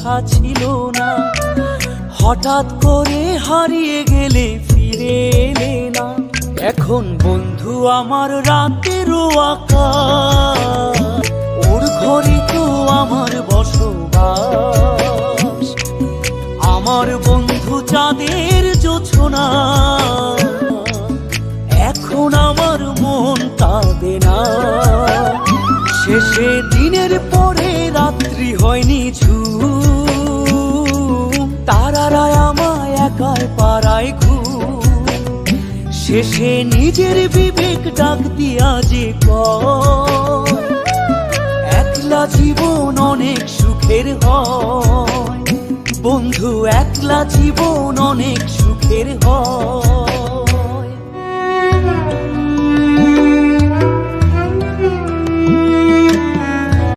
কথা ছিল না। হঠাৎ করে হারিয়ে গেলে ফিরে এলে না। এখন বন্ধু আমার রাতেরও আকাশ, ওর ঘরে তো আমার বসবাস। আমার বন্ধু চাঁদের জোছনা, এখন আমার মন কাঁদে না। শেষে দিনের পরে রাত্রি হয়নি ঝুম, তারারা আমায় একাই পাড়ায় ঘুম। শেষে নিজের বিবেক ডাক দিয়া যে কয়, একলা জীবন অনেক সুখের হয় বন্ধু, একলা জীবন অনেক সুখের হয়।